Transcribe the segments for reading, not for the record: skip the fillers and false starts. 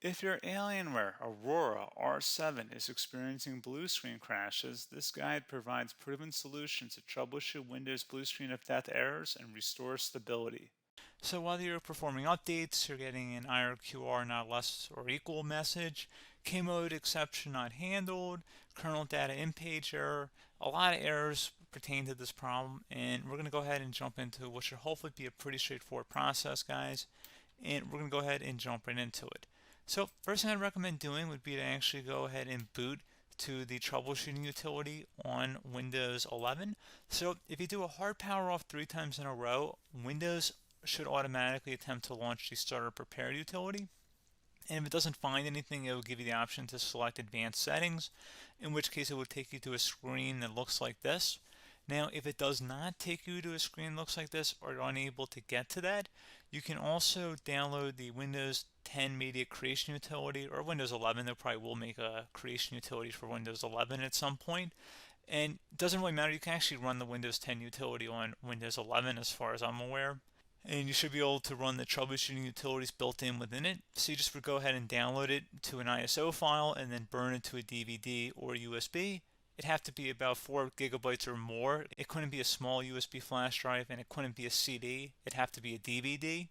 If your Alienware Aurora R7 is experiencing blue screen crashes, this guide provides proven solutions to troubleshoot Windows blue screen of death errors and restore stability. So while you're performing updates, you're getting an IRQR not less or equal message, K-mode exception not handled, kernel data in page error, a lot of errors pertain to this problem, and we're going to go ahead and jump into what should hopefully be a pretty straightforward process, guys, and we're going to go ahead and jump right into it. So first thing I'd recommend doing would be to actually go ahead and boot to the troubleshooting utility on Windows 11. So if you do a hard power off 3 times in a row, Windows should automatically attempt to launch the starter prepare utility. And if it doesn't find anything, it will give you the option to select advanced settings, in which case it will take you to a screen that looks like this. Now, if it does not take you to a screen that looks like this or you're unable to get to that, you can also download the Windows 10 Media Creation Utility, or Windows 11. They probably will make a creation utility for Windows 11 at some point. And it doesn't really matter. You can actually run the Windows 10 utility on Windows 11 as far as I'm aware. And you should be able to run the troubleshooting utilities built in within it. So you just would go ahead and download it to an ISO file and then burn it to a DVD or USB. It'd have to be about 4 gigabytes or more. It couldn't be a small USB flash drive, and it couldn't be a CD. It'd have to be a DVD.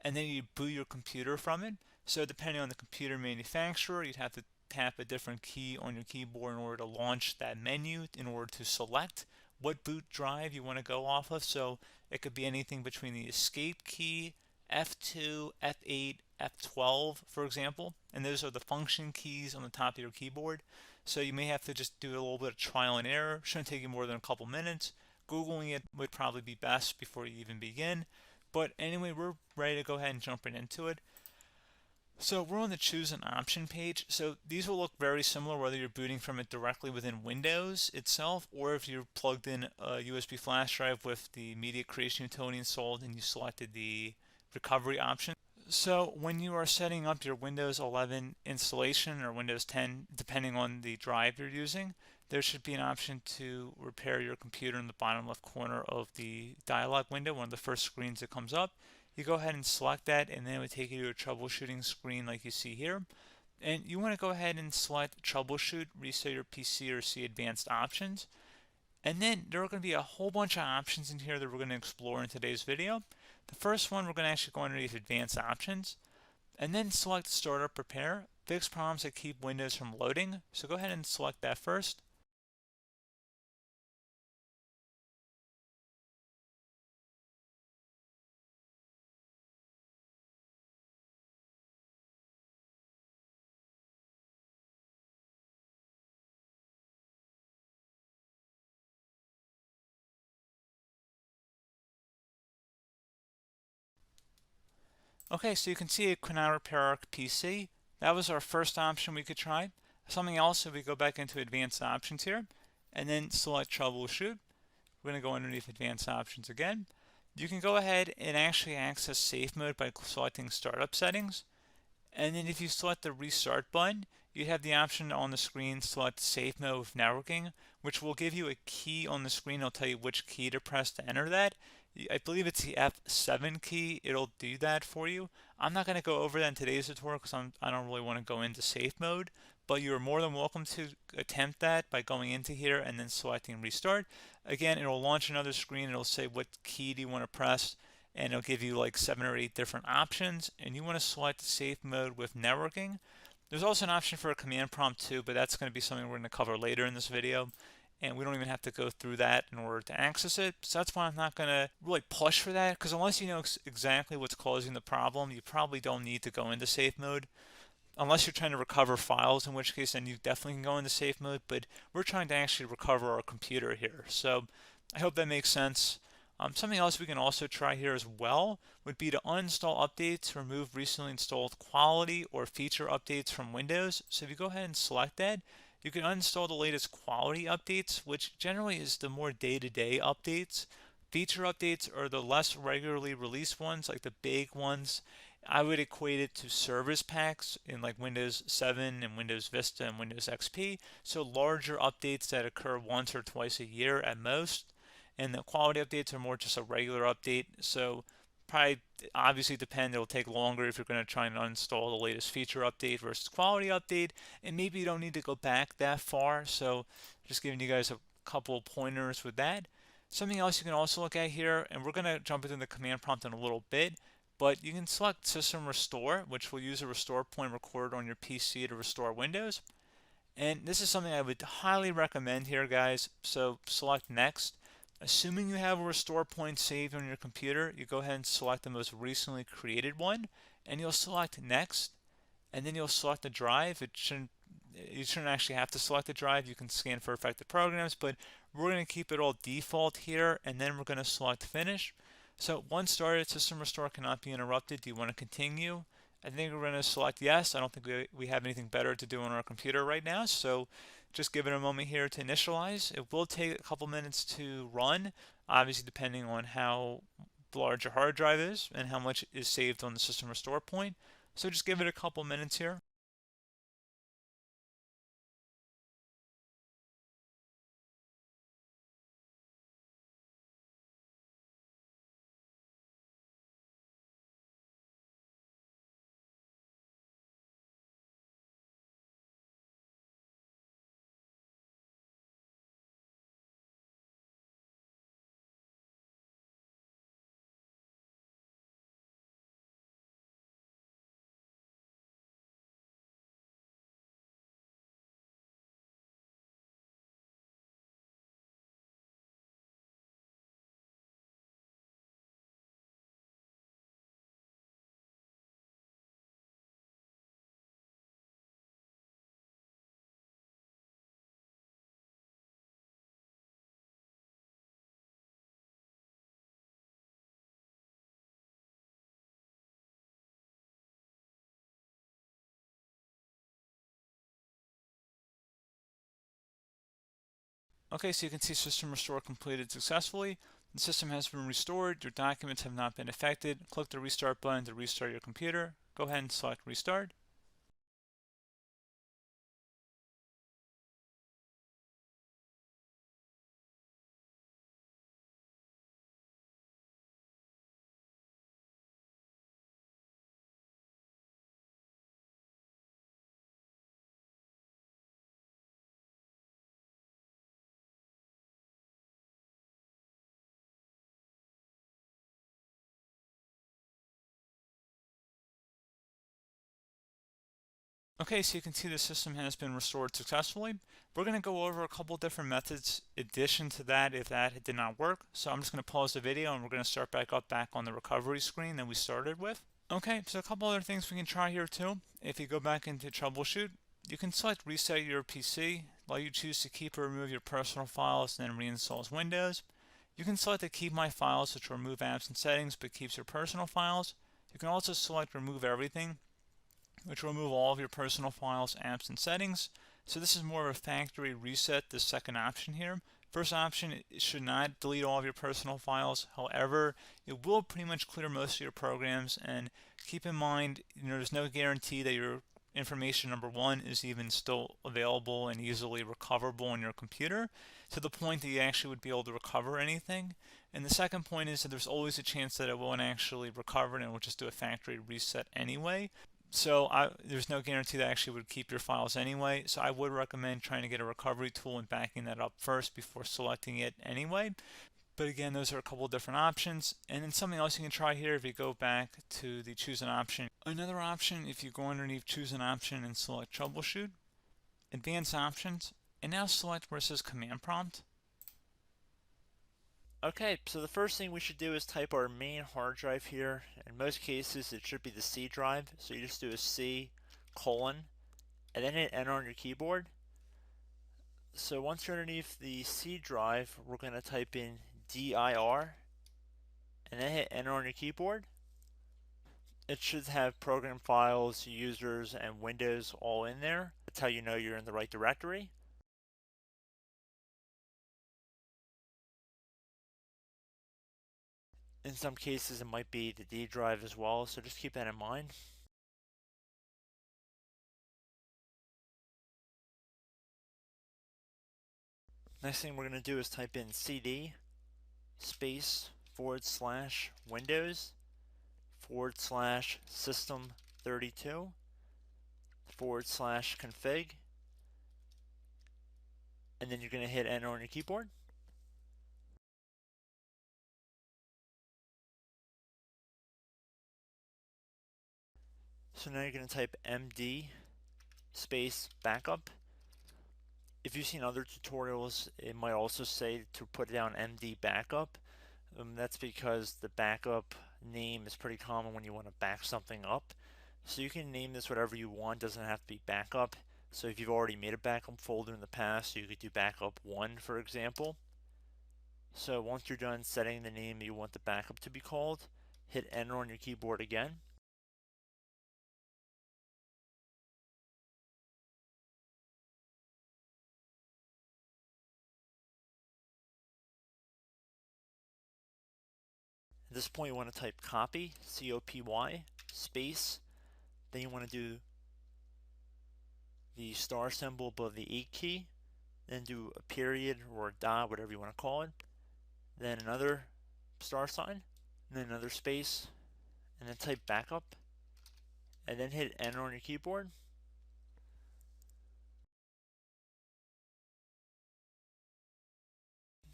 And then you'd boot your computer from it. So depending on the computer manufacturer, you'd have to tap a different key on your keyboard in order to launch that menu, in order to select what boot drive you want to go off of. So it could be anything between the escape key, F2, F8, F12, for example, and those are the function keys on the top of your keyboard. So you may have to just do a little bit of trial and error. Shouldn't take you more than a couple minutes. Googling it would probably be best before you even begin. But anyway, we're ready to go ahead and jump right into it. So we're on the choose an option page. So these will look very similar whether you're booting from it directly within Windows itself, or if you're plugged in a USB flash drive with the media creation utility installed and you selected the recovery option. So when you are setting up your Windows 11 installation or Windows 10, depending on the drive you're using, there should be an option to repair your computer in the bottom left corner of the dialog window, one of the first screens that comes up. You go ahead and select that, and then it would take you to a troubleshooting screen like you see here. And you want to go ahead and select troubleshoot, reset your PC, or see advanced options. And then there are going to be a whole bunch of options in here that we're going to explore in today's video. The first one, we're going to actually go underneath advanced options and then select startup prepare, fix problems that keep Windows from loading. So go ahead and select that first. Okay, so you can see it could not repair our PC. That was our first option we could try. Something else, if we go back into advanced options here and then select troubleshoot, we're going to go underneath advanced options again. You can go ahead and actually access safe mode by selecting startup settings. And then if you select the restart button, you have the option on the screen select safe mode with networking, which will give you a key on the screen. It'll tell you which key to press to enter that. I believe it's the F7 key. It'll do that for you. I'm not going to go over that in today's tutorial because I don't really want to go into safe mode, but you're more than welcome to attempt that by going into here and then selecting restart. Again, it'll launch another screen. It'll say what key do you want to press, and it'll give you like 7 or 8 different options, and you want to select safe mode with networking. There's also an option for a command prompt too, but that's going to be something we're going to cover later in this video, and we don't even have to go through that in order to access it. So that's why I'm not going to really push for that, because unless you know exactly what's causing the problem, you probably don't need to go into safe mode. Unless you're trying to recover files, in which case then you definitely can go into safe mode, but we're trying to actually recover our computer here. So I hope that makes sense. Something else we can also try here as well would be to uninstall updates, remove recently installed quality or feature updates from Windows. So if you go ahead and select that, you can uninstall the latest quality updates, which generally is the more day-to-day updates. Feature updates are the less regularly released ones, like the big ones. I would equate it to service packs in like Windows 7 and Windows Vista and Windows XP. So larger updates that occur once or twice a year at most. And the quality updates are more just a regular update. So probably obviously depend. It'll take longer if you're going to try and uninstall the latest feature update versus quality update, and maybe you don't need to go back that far. So just giving you guys a couple pointers with that. Something else you can also look at here, and we're going to jump into the command prompt in a little bit, but you can select System Restore, which will use a restore point recorded on your PC to restore Windows. And this is something I would highly recommend here, guys. So select Next. Assuming you have a restore point saved on your computer, you go ahead and select the most recently created one, and you'll select Next, and then you'll select the drive. You shouldn't actually have to select the drive. You can scan for affected programs, but we're going to keep it all default here, and then we're going to select Finish. So once started, System Restore cannot be interrupted. Do you want to continue? I think we're going to select yes. I don't think we have anything better to do on our computer right now, so just give it a moment here to initialize. It will take a couple minutes to run, obviously depending on how large your hard drive is and how much is saved on the System Restore point. So just give it a couple minutes here. Okay, so you can see System Restore completed successfully. The system has been restored. Your documents have not been affected. Click the Restart button to restart your computer. Go ahead and select Restart. Okay, so you can see the system has been restored successfully. We're going to go over a couple different methods in addition to that if that did not work. So I'm just going to pause the video and we're going to start back on the recovery screen that we started with. Okay, so a couple other things we can try here too. If you go back into troubleshoot, you can select reset your PC, let you choose to keep or remove your personal files and then reinstalls Windows. You can select to keep my files, which will remove apps and settings but keeps your personal files. You can also select remove everything, which will remove all of your personal files, apps, and settings. So this is more of a factory reset, the second option here. First option, it should not delete all of your personal files. However, it will pretty much clear most of your programs, and keep in mind, there's no guarantee that your information, number one, is even still available and easily recoverable on your computer to the point that you actually would be able to recover anything. And the second point is that there's always a chance that it won't actually recover and it will just do a factory reset anyway. So there's no guarantee that actually would keep your files anyway. So I would recommend trying to get a recovery tool and backing that up first before selecting it anyway. But again, those are a couple of different options. And then something else you can try here if you go back to the choose an option. Another option, if you go underneath choose an option and select troubleshoot, advanced options, and now select where it says command prompt. Okay, so the first thing we should do is type our main hard drive here. In most cases, it should be the C drive. So you just do a C colon and then hit enter on your keyboard. So once you're underneath the C drive, we're going to type in dir and then hit enter on your keyboard. It should have program files, users, and Windows all in there. That's how you know you're in the right directory. In some cases, it might be the D drive as well, so just keep that in mind. Next thing we're going to do is type in cd space /Windows /system32/config, and then you're going to hit enter on your keyboard. So now you're going to type md space backup. If you've seen other tutorials, it might also say to put down md backup. That's because the backup name is pretty common when you want to back something up. So you can name this whatever you want, doesn't have to be backup. So if you've already made a backup folder in the past, you could do backup 1, for example. So once you're done setting the name you want the backup to be called, hit enter on your keyboard again. At this point you want to type copy, C-O-P-Y, space, then you want to do the star symbol above the 8 key, then do a period or a dot, whatever you want to call it, then another star sign, and then another space, and then type backup, and then hit enter on your keyboard.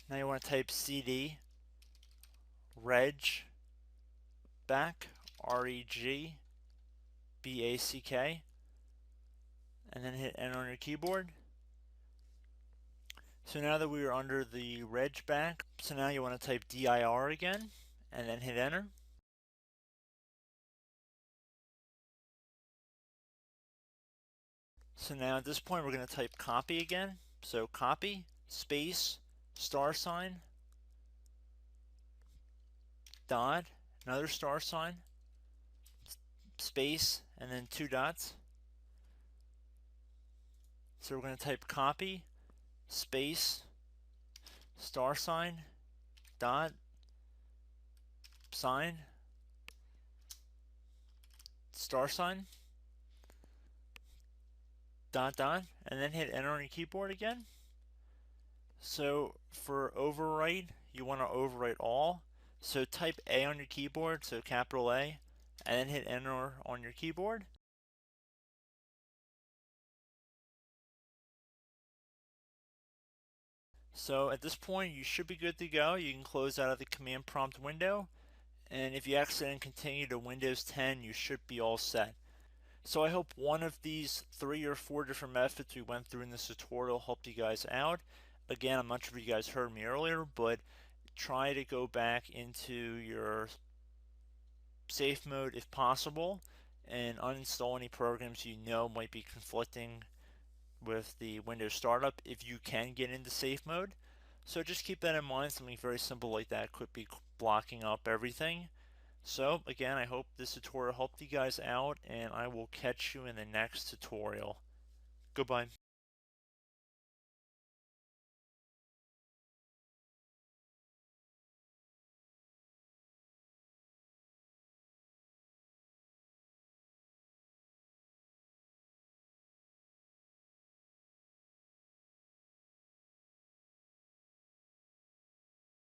Now you want to type cd reg back, R-E-G-B-A-C-K, and then hit enter on your keyboard. So now that we are under the reg back, so now you want to type dir again, and then hit enter. So now at this point we're going to type copy again. So copy, space, star sign, dot, another star sign, space, and then 2 dots. So we're going to type copy, space, star sign, dot, sign, star sign, dot, dot, and then hit enter on your keyboard again. So for overwrite, you want to overwrite all. So type A on your keyboard, so capital A, and then hit enter on your keyboard. So at this point you should be good to go. You can close out of the command prompt window, and if you accidentally continue to Windows 10, you should be all set. So I hope one of these 3 or 4 different methods we went through in this tutorial helped you guys out. Again, I'm not sure if you guys heard me earlier, but try to go back into your safe mode if possible and uninstall any programs you know might be conflicting with the Windows startup if you can get into safe mode. So just keep that in mind. Something very simple like that could be blocking up everything. So again, I hope this tutorial helped you guys out, and I will catch you in the next tutorial. Goodbye.